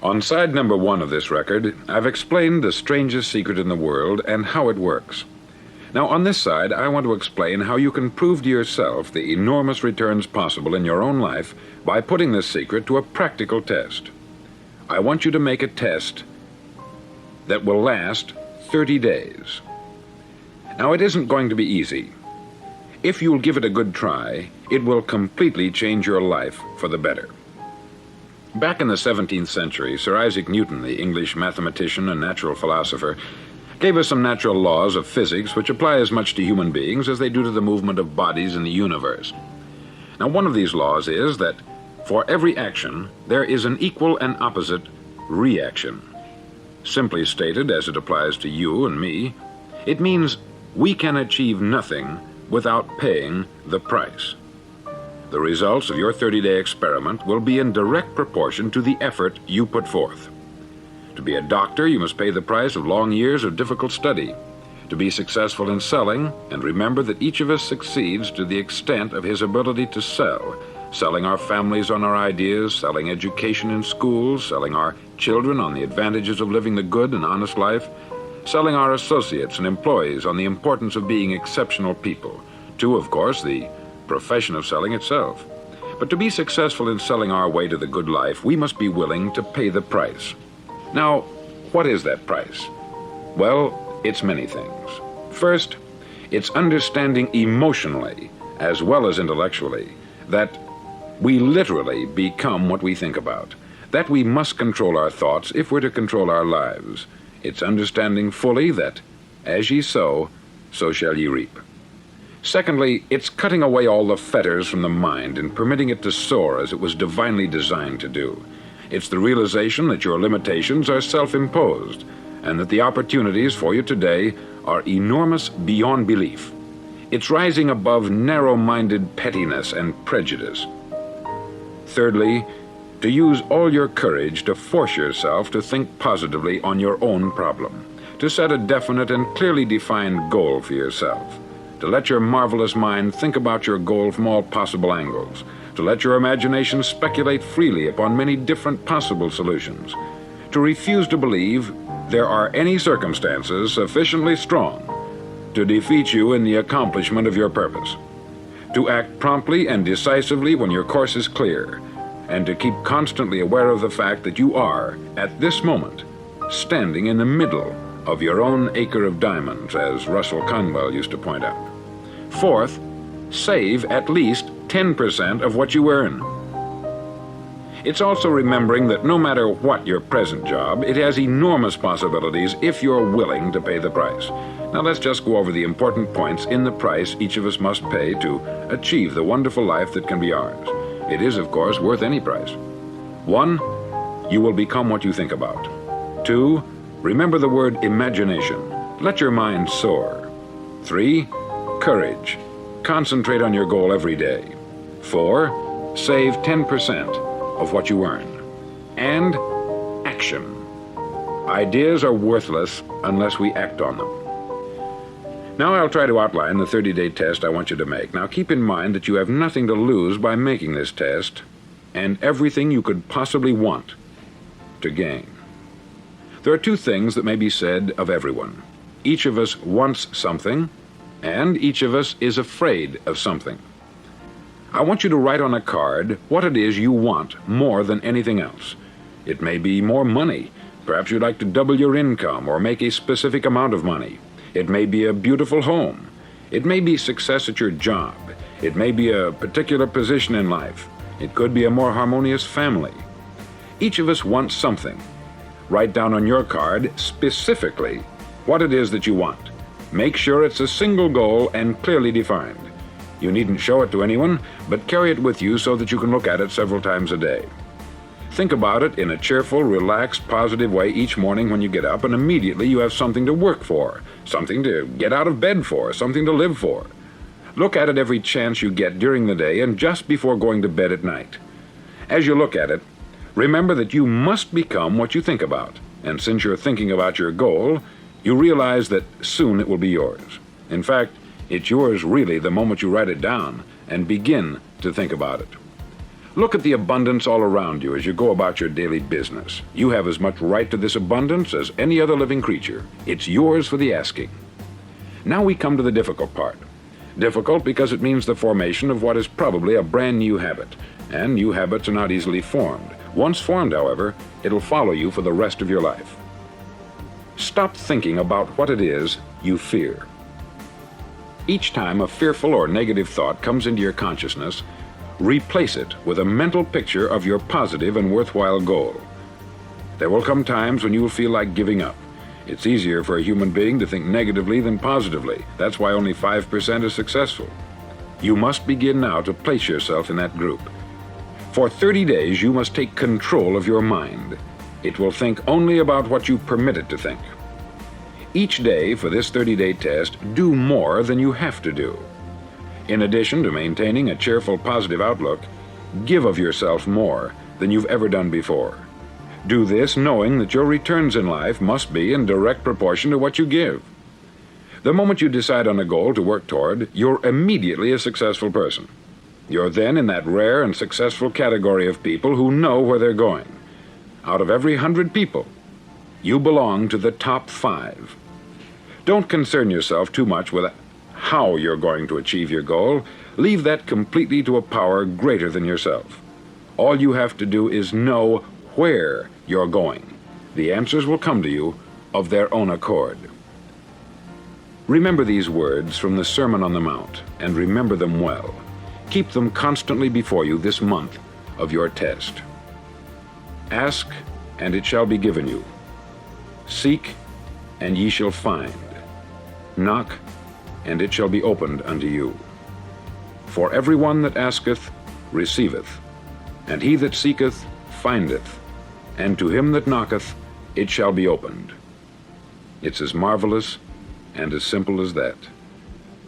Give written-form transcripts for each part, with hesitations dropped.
On side number 1 of this record, I've explained the strangest secret in the world and how it works. Now, on this side, I want to explain how you can prove to yourself the enormous returns possible in your own life by putting this secret to a practical test. I want you to make a test that will last 30 days. Now, it isn't going to be easy. If you'll give it a good try, it will completely change your life for the better. Back in the 17th century, Sir Isaac Newton, the English mathematician and natural philosopher, gave us some natural laws of physics which apply as much to human beings as they do to the movement of bodies in the universe. Now, one of these laws is that for every action, there is an equal and opposite reaction. Simply stated, as it applies to you and me, it means we can achieve nothing without paying the price. The results of your 30-day experiment will be in direct proportion to the effort you put forth. To be a doctor, you must pay the price of long years of difficult study. To be successful in selling, and remember that each of us succeeds to the extent of his ability to sell, selling our families on our ideas, selling education in schools, selling our children on the advantages of living the good and honest life, selling our associates and employees on the importance of being exceptional people, to, of course, the profession of selling itself. But to be successful in selling our way to the good life, we must be willing to pay the price. Now, what is that price? Well, it's many things. First, it's understanding emotionally, as well as intellectually, that we literally become what we think about, that we must control our thoughts if we're to control our lives. It's understanding fully that, as ye sow, so shall ye reap. Secondly, it's cutting away all the fetters from the mind and permitting it to soar as it was divinely designed to do. It's the realization that your limitations are self-imposed and that the opportunities for you today are enormous beyond belief. It's rising above narrow-minded pettiness and prejudice. Thirdly, to use all your courage to force yourself to think positively on your own problem, to set a definite and clearly defined goal for yourself, to let your marvelous mind think about your goal from all possible angles, to let your imagination speculate freely upon many different possible solutions, to refuse to believe there are any circumstances sufficiently strong to defeat you in the accomplishment of your purpose, to act promptly and decisively when your course is clear, and to keep constantly aware of the fact that you are, at this moment, standing in the middle of your own acre of diamonds, as Russell Conwell used to point out. Fourth, save at least 10% of what you earn. It's also remembering that no matter what your present job, it has enormous possibilities if you're willing to pay the price. Now let's just go over the important points in the price each of us must pay to achieve the wonderful life that can be ours. It is, of course, worth any price. 1, you will become what you think about. 2, remember the word imagination. Let your mind soar. 3, courage. Concentrate on your goal every day. 4, save 10% of what you earn. And action. Ideas are worthless unless we act on them. Now I'll try to outline the 30-day test I want you to make. Now keep in mind that you have nothing to lose by making this test, and everything you could possibly want to gain. There are 2 things that may be said of everyone. Each of us wants something, and each of us is afraid of something. I want you to write on a card what it is you want more than anything else. It may be more money. Perhaps you'd like to double your income or make a specific amount of money. It may be a beautiful home. It may be success at your job. It may be a particular position in life. It could be a more harmonious family. Each of us wants something. Write down on your card specifically what it is that you want. Make sure it's a single goal and clearly defined. You needn't show it to anyone, but carry it with you so that you can look at it several times a day. Think about it in a cheerful, relaxed, positive way each morning when you get up, and immediately you have something to work for, something to get out of bed for, something to live for. Look at it every chance you get during the day and just before going to bed at night. As you look at it, remember that you must become what you think about, and since you're thinking about your goal, you realize that soon it will be yours. In fact, it's yours really the moment you write it down and begin to think about it. Look at the abundance all around you as you go about your daily business. You have as much right to this abundance as any other living creature. It's yours for the asking. Now we come to the difficult part. Difficult because it means the formation of what is probably a brand new habit, and new habits are not easily formed. Once formed, however, it'll follow you for the rest of your life. Stop thinking about what it is you fear. Each time a fearful or negative thought comes into your consciousness, replace it with a mental picture of your positive and worthwhile goal. There will come times when you will feel like giving up. It's easier for a human being to think negatively than positively. That's why only 5% are successful. You must begin now to place yourself in that group. For 30 days, you must take control of your mind. It will think only about what you permit it to think. Each day for this 30-day test, do more than you have to do. In addition to maintaining a cheerful, positive outlook, give of yourself more than you've ever done before. Do this knowing that your returns in life must be in direct proportion to what you give. The moment you decide on a goal to work toward, you're immediately a successful person. You're then in that rare and successful category of people who know where they're going. Out of every 100 people, you belong to the top 5. Don't concern yourself too much with how you're going to achieve your goal. Leave that completely to a power greater than yourself. All you have to do is know where you're going. The answers will come to you of their own accord. Remember these words from the Sermon on the Mount, and remember them well. Keep them constantly before you this month of your test. Ask, and it shall be given you. Seek, and ye shall find. Knock, and it shall be opened unto you. For every one that asketh receiveth, and he that seeketh findeth, and to him that knocketh it shall be opened. It's as marvelous and as simple as that.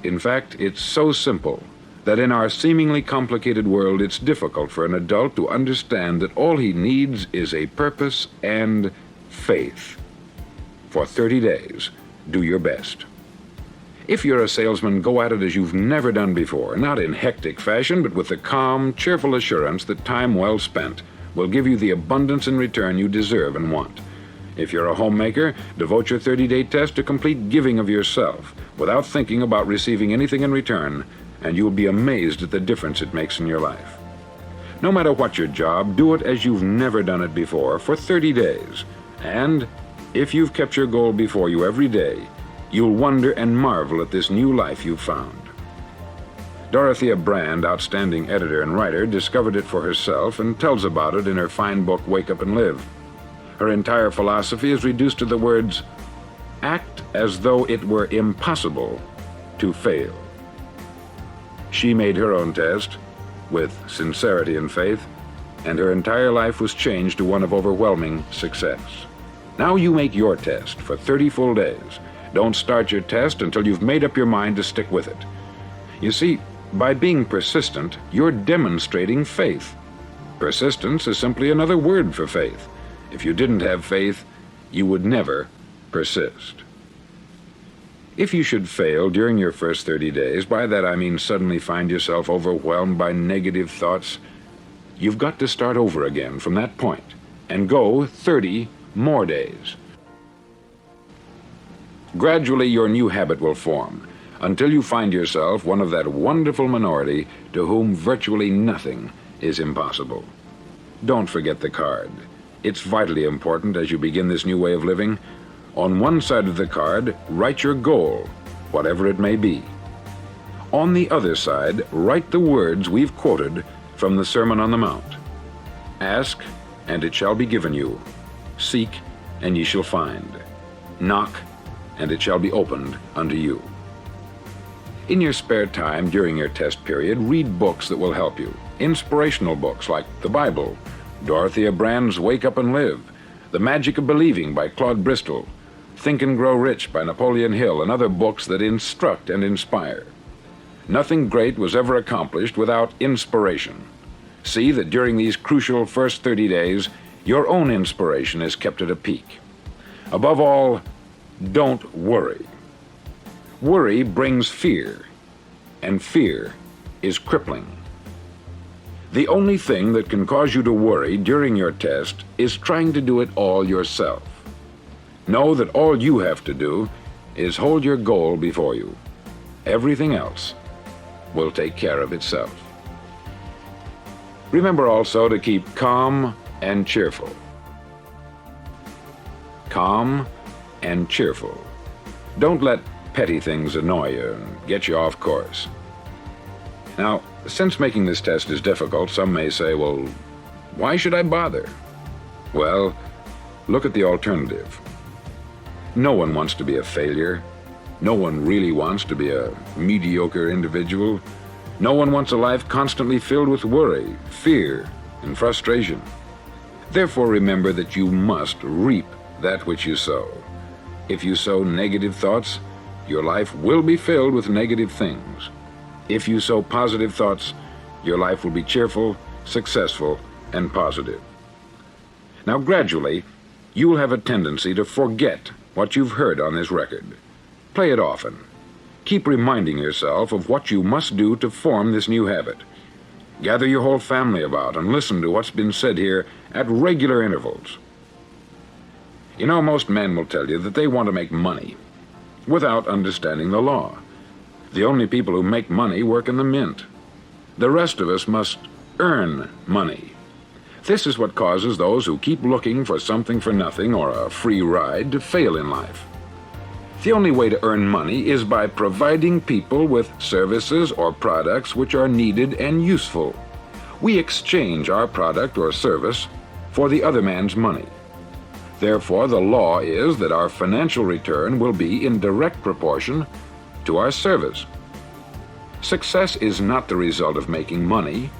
In fact, it's so simple that in our seemingly complicated world it's difficult for an adult to understand that all he needs is a purpose and faith. For 30 days, do your best. If you're a salesman, go at it as you've never done before, not in hectic fashion, but with the calm, cheerful assurance that time well spent will give you the abundance in return you deserve and want. If you're a homemaker, devote your 30-day test to complete giving of yourself without thinking about receiving anything in return, and you'll be amazed at the difference it makes in your life. No matter what your job, do it as you've never done it before for 30 days. And if you've kept your goal before you every day, you'll wonder and marvel at this new life you've found. Dorothea Brand, outstanding editor and writer, discovered it for herself and tells about it in her fine book, Wake Up and Live. Her entire philosophy is reduced to the words, act as though it were impossible to fail. She made her own test with sincerity and faith, and her entire life was changed to one of overwhelming success. Now you make your test for 30 full days. Don't start your test until you've made up your mind to stick with it. You see, by being persistent, you're demonstrating faith. Persistence is simply another word for faith. If you didn't have faith, you would never persist. If you should fail during your first 30 days, by that I mean suddenly find yourself overwhelmed by negative thoughts, you've got to start over again from that point and go 30 more days. Gradually, your new habit will form until you find yourself one of that wonderful minority to whom virtually nothing is impossible. Don't forget the card. It's vitally important as you begin this new way of living. On one side of the card, write your goal, whatever it may be. On the other side, write the words we've quoted from the Sermon on the Mount. Ask, and it shall be given you. Seek, and ye shall find. Knock, and it shall be opened unto you. In your spare time during your test period, read books that will help you. Inspirational books like the Bible, Dorothea Brand's Wake Up and Live, The Magic of Believing by Claude Bristol, Think and Grow Rich by Napoleon Hill, and other books that instruct and inspire. Nothing great was ever accomplished without inspiration. See that during these crucial first 30 days, your own inspiration is kept at a peak. Above all, don't worry. Worry brings fear, and fear is crippling. The only thing that can cause you to worry during your test is trying to do it all yourself. Know that all you have to do is hold your goal before you. Everything else will take care of itself. Remember also to keep calm and cheerful. Calm and cheerful. Don't let petty things annoy you and get you off course. Now, since making this test is difficult, some may say, well, why should I bother? Well, look at the alternative. No one wants to be a failure. No one really wants to be a mediocre individual. No one wants a life constantly filled with worry, fear, and frustration. Therefore, remember that you must reap that which you sow. If you sow negative thoughts, your life will be filled with negative things. If you sow positive thoughts, your life will be cheerful, successful, and positive. Now, gradually, you will have a tendency to forget what you've heard on this record. Play it often. Keep reminding yourself of what you must do to form this new habit. Gather your whole family about and listen to what's been said here at regular intervals. You know, most men will tell you that they want to make money without understanding the law. The only people who make money work in the mint. The rest of us must earn money. This is what causes those who keep looking for something for nothing or a free ride to fail in life. The only way to earn money is by providing people with services or products which are needed and useful. We exchange our product or service for the other man's money. Therefore, the law is that our financial return will be in direct proportion to our service. Success is not the result of making money.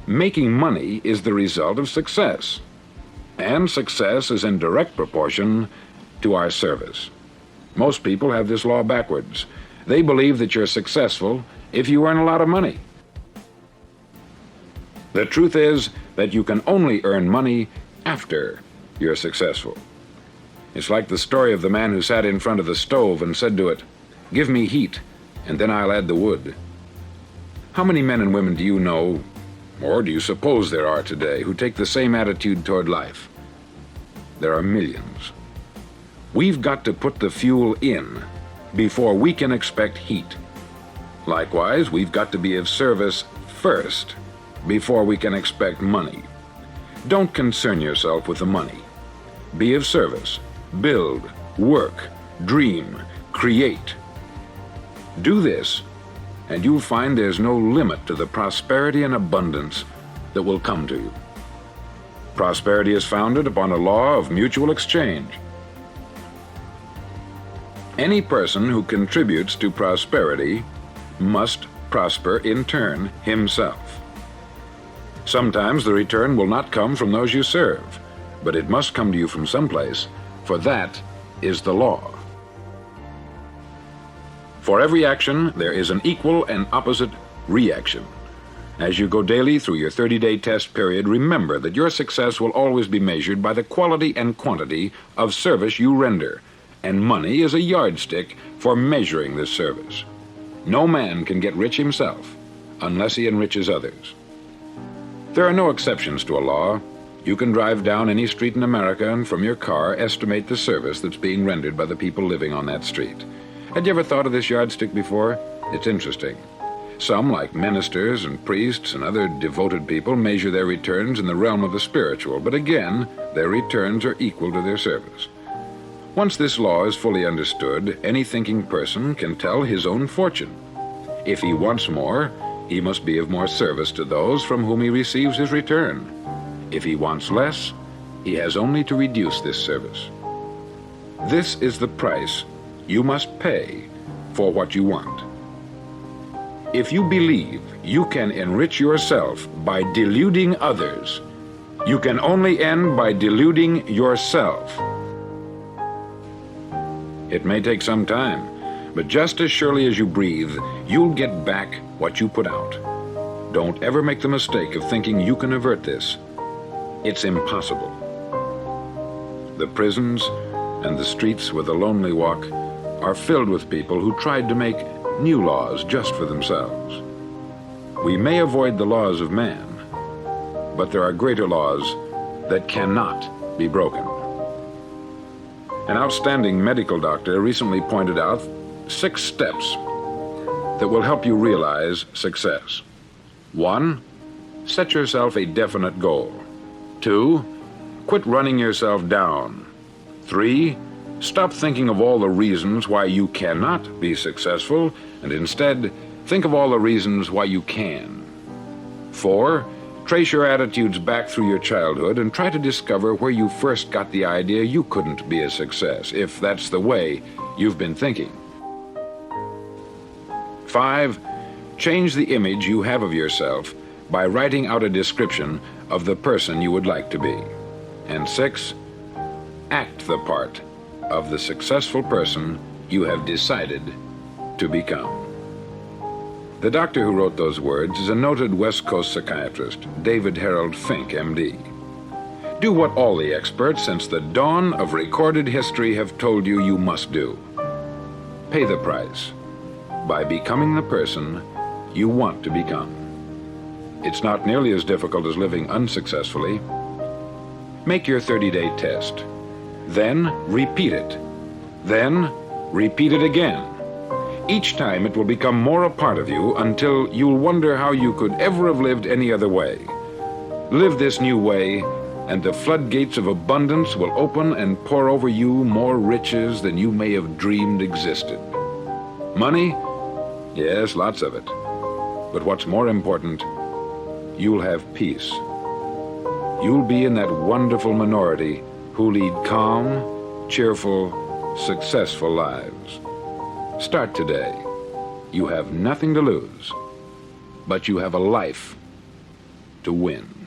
Making money is the result of success. And success is in direct proportion to our service. Most people have this law backwards. They believe that you're successful if you earn a lot of money. The truth is that you can only earn money after you're successful. It's like the story of the man who sat in front of the stove and said to it, "Give me heat, and then I'll add the wood." How many men and women do you know, or do you suppose there are today, who take the same attitude toward life? There are millions. We've got to put the fuel in before we can expect heat. Likewise, we've got to be of service first before we can expect money. Don't concern yourself with the money. Be of service. Build, work, dream, create. Do this, and you'll find there's no limit to the prosperity and abundance that will come to you. Prosperity is founded upon a law of mutual exchange. Any person who contributes to prosperity must prosper in turn himself. Sometimes the return will not come from those you serve, but it must come to you from someplace, for that is the law. For every action, there is an equal and opposite reaction. As you go daily through your 30-day test period, remember that your success will always be measured by the quality and quantity of service you render, and money is a yardstick for measuring this service. No man can get rich himself unless he enriches others. There are no exceptions to a law. You can drive down any street in America and from your car estimate the service that's being rendered by the people living on that street. Had you ever thought of this yardstick before? It's interesting. Some, like ministers and priests and other devoted people, measure their returns in the realm of the spiritual, but again, their returns are equal to their service. Once this law is fully understood, any thinking person can tell his own fortune. If he wants more, he must be of more service to those from whom he receives his return. If he wants less, he has only to reduce this service. This is the price you must pay for what you want. If you believe you can enrich yourself by deluding others, you can only end by deluding yourself. It may take some time, but just as surely as you breathe, you'll get back what you put out. Don't ever make the mistake of thinking you can avert this. It's impossible. The prisons and the streets where the lonely walk are filled with people who tried to make new laws just for themselves. We may avoid the laws of man, but there are greater laws that cannot be broken. An outstanding medical doctor recently pointed out 6 steps that will help you realize success. 1. Set yourself a definite goal. 2. Quit running yourself down. 3. Stop thinking of all the reasons why you cannot be successful, and instead think of all the reasons why you can. 4. Trace your attitudes back through your childhood and try to discover where you first got the idea you couldn't be a success, if that's the way you've been thinking. 5. Change the image you have of yourself by writing out a description of the person you would like to be. And 6. Act the part of the successful person you have decided to become. The doctor who wrote those words is a noted West Coast psychiatrist, David Harold Fink, M.D. Do what all the experts since the dawn of recorded history have told you you must do. Pay the price by becoming the person you want to become. It's not nearly as difficult as living unsuccessfully. Make your 30-day test. Then repeat it. Then repeat it again. Each time it will become more a part of you until you'll wonder how you could ever have lived any other way. Live this new way, and the floodgates of abundance will open and pour over you more riches than you may have dreamed existed. Money? Yes, lots of it. But what's more important, you'll have peace. You'll be in that wonderful minority who lead calm, cheerful, successful lives. Start today. You have nothing to lose, but you have a life to win.